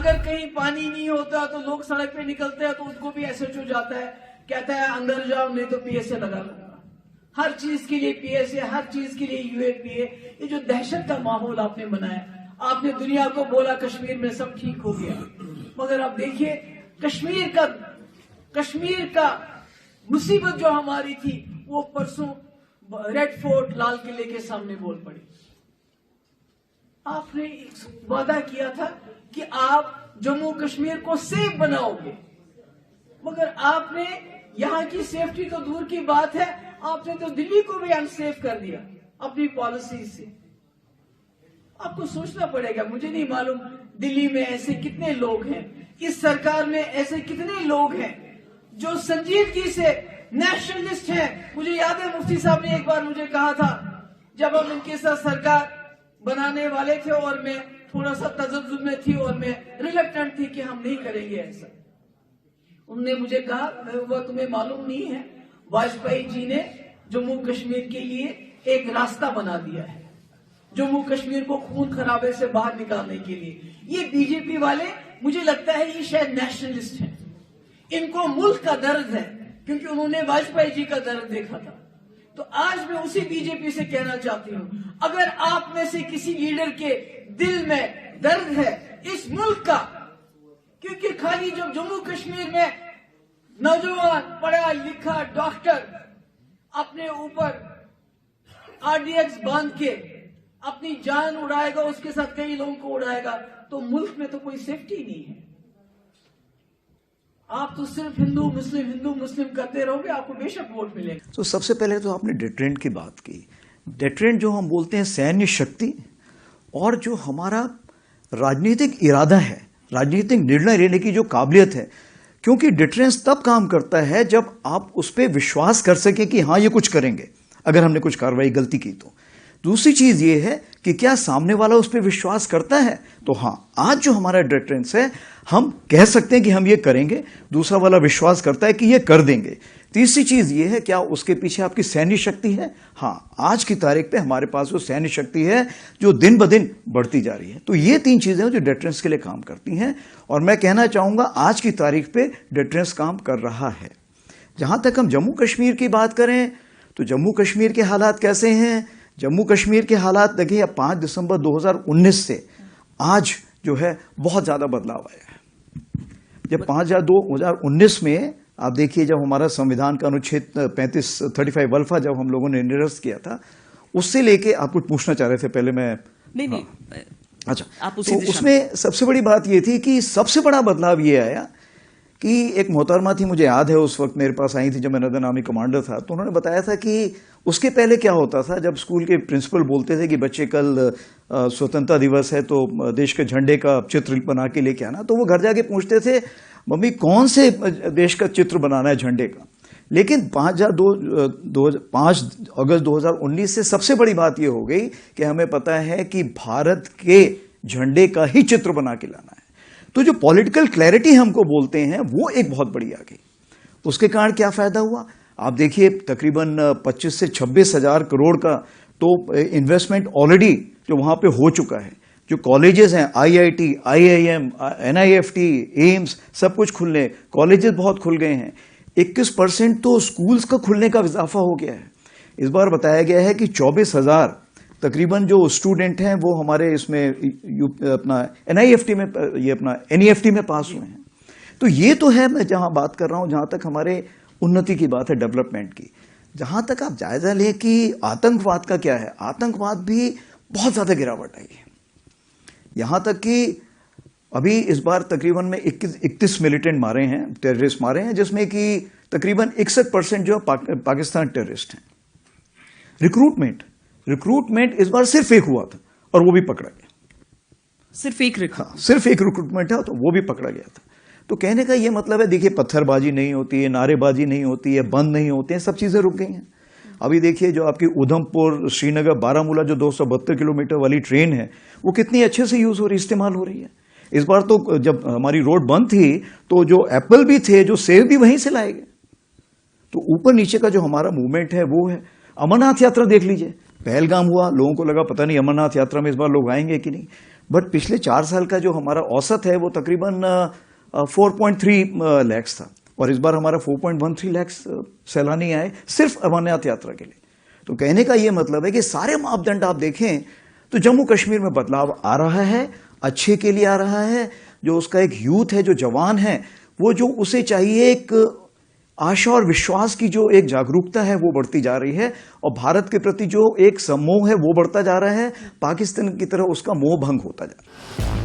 अगर कहीं पानी नहीं होता तो लोग सड़क पे निकलते हैं तो उसको भी एसएचओ जाता है, कहता है अंदर जाओ नहीं तो पीएसए लगा लूंगा। हर चीज के लिए पीएसए, हर चीज के लिए यूएपीए। ये जो दहशत का माहौल आपने बनाया, आपने दुनिया को बोला कश्मीर में सब ठीक हो गया, मगर आप देखिए कश्मीर का मुसीबत जो हमारी थी वो परसों रेड फोर्ट, लाल किले के सामने बोल पड़ी। आपने वादा किया था कि आप जम्मू कश्मीर को सेफ बनाओगे, मगर आपने यहां की सेफ्टी तो दूर की बात है, आपने तो दिल्ली को भी अनसेफ कर दिया अपनी पॉलिसी से। आपको सोचना पड़ेगा, मुझे नहीं मालूम दिल्ली में ऐसे कितने लोग हैं, इस सरकार में ऐसे कितने लोग हैं जो संजीदगी से नेशनलिस्ट हैं। मुझे याद है मुफ्ती साहब ने एक बार मुझे कहा था, जब हम इनके साथ सरकार बनाने वाले थे और मैं थोड़ा सा तजब्जुब में थी और मैं रिलक्टेंट थी कि हम नहीं करेंगे ऐसा। उन्होंने मुझे कहा, वह तुम्हें मालूम नहीं है, वाजपेयी जी ने जम्मू कश्मीर के लिए एक रास्ता बना दिया है, जम्मू कश्मीर को खून खराबे से बाहर निकालने के लिए। ये बीजेपी वाले मुझे लगता है ये शायद नेशनलिस्ट हैं, इनको मुल्क का दर्द है क्योंकि उन्होंने वाजपेयी जी का दर्द देखा था। तो आज मैं उसी बीजेपी से कहना चाहती हूं, अगर आप में से किसी लीडर के दिल में दर्द है इस मुल्क का, क्योंकि खाली जब जम्मू कश्मीर में नौजवान पढ़ा लिखा डॉक्टर अपने ऊपर आरडीएक्स बांध के अपनी जान उड़ाएगा, उसके साथ कई लोगों को उड़ाएगा, तो मुल्क में तो कोई सेफ्टी नहीं है। आप तो सिर्फ हिंदू मुस्लिम करते रहोगे, आपको बेशक वोट मिलेगा। तो सबसे पहले तो आपने डेटरेंट की बात की। डेटरेंट जो हम बोलते हैं सैन्य शक्ति, और जो हमारा राजनीतिक इरादा है, राजनीतिक निर्णय लेने की जो काबिलियत है, क्योंकि डिटरेंस तब काम करता है जब आप उस पर विश्वास कर सकें कि हाँ ये कुछ करेंगे अगर हमने कुछ कार्रवाई गलती की तो। दूसरी चीज ये है कि क्या सामने वाला उस पर विश्वास करता है, तो हाँ आज जो हमारा डिटरेंस है हम कह सकते हैं कि हम ये करेंगे, दूसरा वाला विश्वास करता है कि ये कर देंगे। तीसरी चीज ये है क्या उसके पीछे आपकी सैन्य शक्ति है। हाँ आज की तारीख पे हमारे पास वो सैन्य शक्ति है जो दिन ब दिन बढ़ती जा रही है। तो ये तीन चीजें जो डिटरेंस के लिए काम करती हैं, और मैं कहना चाहूंगा आज की तारीख पे डिटरेंस काम कर रहा है। जहां तक हम जम्मू कश्मीर की बात करें तो जम्मू कश्मीर के हालात कैसे हैं। जम्मू कश्मीर के हालात देखिए 5 दिसंबर 2019 से आज जो है बहुत ज्यादा बदलाव आया है। जब 5/2/2019 में आप देखिए, जब हमारा संविधान का अनुच्छेद 35 वल्फा जब हम लोगों ने निरस्त किया था, उससे लेके आप कुछ पूछना चाह रहे थे पहले। मैं नहीं अच्छा, आप तो उसमें सबसे बड़ी बात ये थी कि सबसे बड़ा बदलाव ये आया कि एक मोहतरमा थी, मुझे याद है उस वक्त मेरे पास आई थी जब मैं नदन आर्मी कमांडर था, तो उन्होंने बताया था कि उसके पहले क्या होता था, जब स्कूल के प्रिंसिपल बोलते थे कि बच्चे कल स्वतंत्रता दिवस है तो देश के झंडे का चित्र बना के लेके आना, तो वो घर जाके पूछते थे मम्मी कौन से देश का चित्र बनाना है झंडे का। लेकिन 5 अगस्त 2019 से सबसे बड़ी बात यह हो गई कि हमें पता है कि भारत के झंडे का ही चित्र बना के लाना है। तो जो पॉलिटिकल क्लैरिटी हमको बोलते हैं वो एक बहुत बड़ी आ गई। उसके कारण क्या फायदा हुआ आप देखिए, तकरीबन 25 से 26 हजार करोड़ का तो इन्वेस्टमेंट ऑलरेडी जो वहां पे हो चुका है। जो कॉलेजेस हैं IIT, IIM, NIFT, एम्स सब कुछ खुलने, कॉलेजेस बहुत खुल गए हैं। 21% तो स्कूल्स का खुलने का इजाफा हो गया है। इस बार बताया गया है कि 24,000 तकरीबन जो स्टूडेंट हैं वो हमारे इसमें अपना NIFT में, ये अपना NEFT में पास हुए हैं। तो ये तो है, मैं जहां बात कर रहा हूं जहां तक हमारे उन्नति की बात है, डेवलपमेंट की। जहां तक आप जायजा लें कि आतंकवाद का क्या है, आतंकवाद भी बहुत ज्यादा गिरावट आई है। यहां तक कि अभी इस बार तकरीबन में 31 मिलिटेंट मारे हैं, टेररिस्ट मारे हैं, जिसमें कि तकरीबन 61% जो पाकिस्तान टेररिस्ट हैं। रिक्रूटमेंट इस बार सिर्फ एक हुआ था और वो भी पकड़ा गया। सिर्फ एक रिक्रूटमेंट है तो वो भी पकड़ा गया था। तो कहने का ये मतलब है, देखिए पत्थरबाजी नहीं होती है, नारेबाजी नहीं होती है, बंद नहीं होते हैं, सब चीजें रुक गई हैं। अभी देखिए जो आपकी उधमपुर श्रीनगर बारामूला जो 272 किलोमीटर वाली ट्रेन है वो कितनी अच्छे से यूज हो रही, इस्तेमाल हो रही है। इस बार तो जब हमारी रोड बंद थी तो जो एप्पल भी थे, जो सेब भी वहीं से लाए गए। तो ऊपर नीचे का जो हमारा मूवमेंट है वो है। अमरनाथ यात्रा देख लीजिए, पहलगाम हुआ, लोगों को लगा पता नहीं अमरनाथ यात्रा में इस बार लोग आएंगे कि नहीं। बट पिछले 4 साल का जो हमारा औसत है वो तकरीबन 4.3 लैक्स था, और इस बार हमारा 4.13 लैक्स सैलानी आए सिर्फ अमरनाथ यात्रा के लिए। तो कहने का ये मतलब है कि सारे मापदंड आप देखें तो जम्मू कश्मीर में बदलाव आ रहा है, अच्छे के लिए आ रहा है। जो उसका एक यूथ है, जो जवान है, वो जो उसे चाहिए एक आशा और विश्वास की जो एक जागरूकता है वो बढ़ती जा रही है, और भारत के प्रति जो एक सम्मोह है वो बढ़ता जा रहा है, पाकिस्तान की तरह उसका मोह भंग होता जा रहा है।